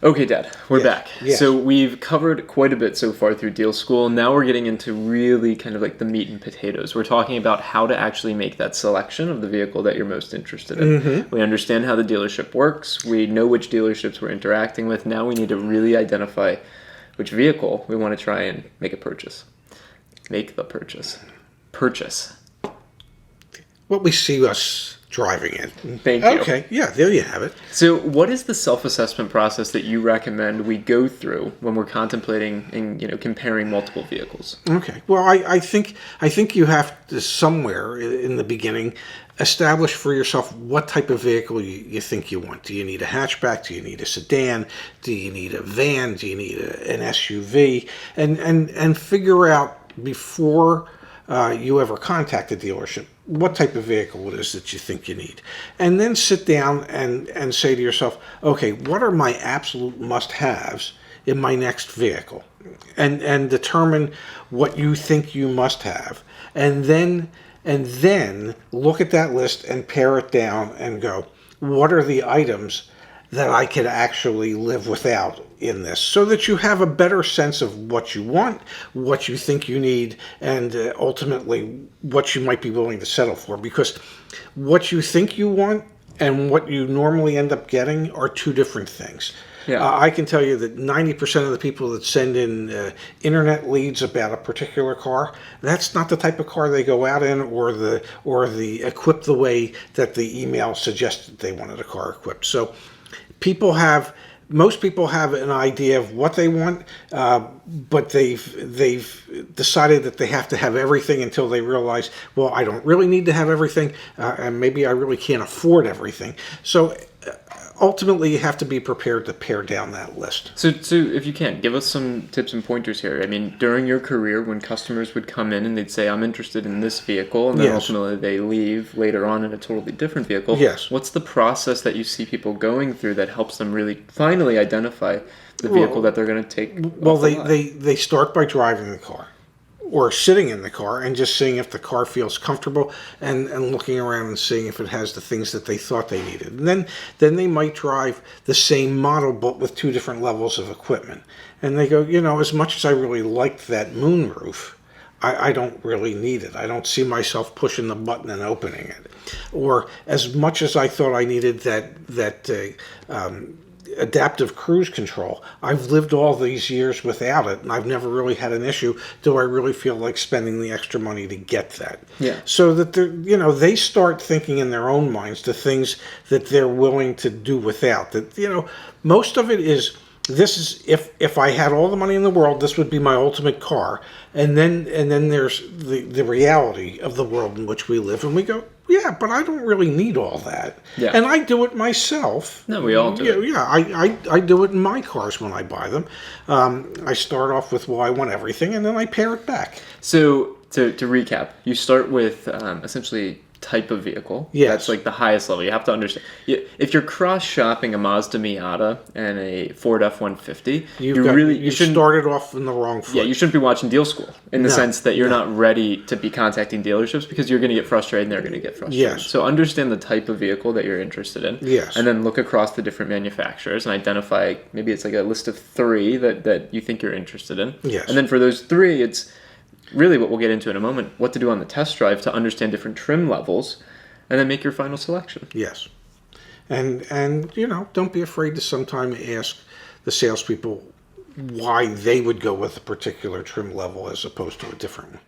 Okay, Dad, we're Yes. back. Yes. So we've covered quite a bit so far through Deal School. Now we're getting into really kind of like the meat and potatoes. We're talking about how to actually make that selection of the vehicle that you're most interested in. We understand how the dealership works. We know which dealerships we're interacting with. Now we need to really identify which vehicle we want to try and make a purchase. Make the purchase. Purchase. What we see us driving in. Thank you. Okay, yeah, there you have it. So what is the self-assessment process that you recommend we go through when we're contemplating and comparing multiple vehicles? Okay, well, I think you have to somewhere in the beginning establish for yourself what type of vehicle you think you want. Do you need a hatchback? Do you need a sedan? Do you need a van? Do you need an SUV? And figure out before you ever contact a dealership what type of vehicle it is that you think you need. And then sit down and say to yourself, okay, what are my absolute must-haves in my next vehicle? And determine what you think you must have. And then look at that list and pare it down and go, what are the items that I could actually live without in this, so that you have a better sense of what you want, what you think you need, and ultimately what you might be willing to settle for. Because what you think you want and what you normally end up getting are two different things. Yeah. I can tell you that 90% of the people that send in internet leads about a particular car, that's not the type of car they go out in, or the equipped the way that the email suggested they wanted a car equipped. So most people have an idea of what they want, but they've decided that they have to have everything until they realize, well, I don't really need to have everything, and maybe I really can't afford everything. So ultimately, you have to be prepared to pare down that list. So if you can, give us some tips and pointers here. I mean, during your career, when customers would come in and they'd say, I'm interested in this vehicle, and then Yes. ultimately they leave later on in a totally different vehicle. Yes. What's the process that you see people going through that helps them really finally identify the vehicle that they're going to take? Well, off the lot? they start by driving the car, or sitting in the car and just seeing if the car feels comfortable, and looking around and seeing if it has the things that they thought they needed. And then they might drive the same model but with two different levels of equipment. And they go, as much as I really liked that moonroof, I don't really need it. I don't see myself pushing the button and opening it. Or as much as I thought I needed that adaptive cruise control, I've lived all these years without it, and I've never really had an issue. Do I really feel like spending the extra money to get that? Yeah. So that they start thinking in their own minds the things that they're willing to do without. That most of it is, this is, if I had all the money in the world, this would be my ultimate car. And then there's the reality of the world in which we live, and we go, yeah, but I don't really need all that. Yeah. And I do it myself. No, we all do it. Yeah, I do it in my cars when I buy them. I start off with, well, I want everything, and then I pare it back. So to recap, you start with essentially type of vehicle. Yes. That's like the highest level. You have to understand. If you're cross-shopping a Mazda Miata and a Ford F-150, You shouldn't started off in the wrong foot. Yeah, you shouldn't be watching Deal School in the No, sense that you're not ready to be contacting dealerships, because you're going to get frustrated and they're going to get frustrated. Yes. So understand the type of vehicle that you're interested in. Yes. And then look across the different manufacturers and identify, maybe it's like a list of 3 that you think you're interested in. Yes. And then for those 3, it's really what we'll get into in a moment, what to do on the test drive to understand different trim levels, and then make your final selection. Yes. And don't be afraid to sometime ask the salespeople why they would go with a particular trim level as opposed to a different one.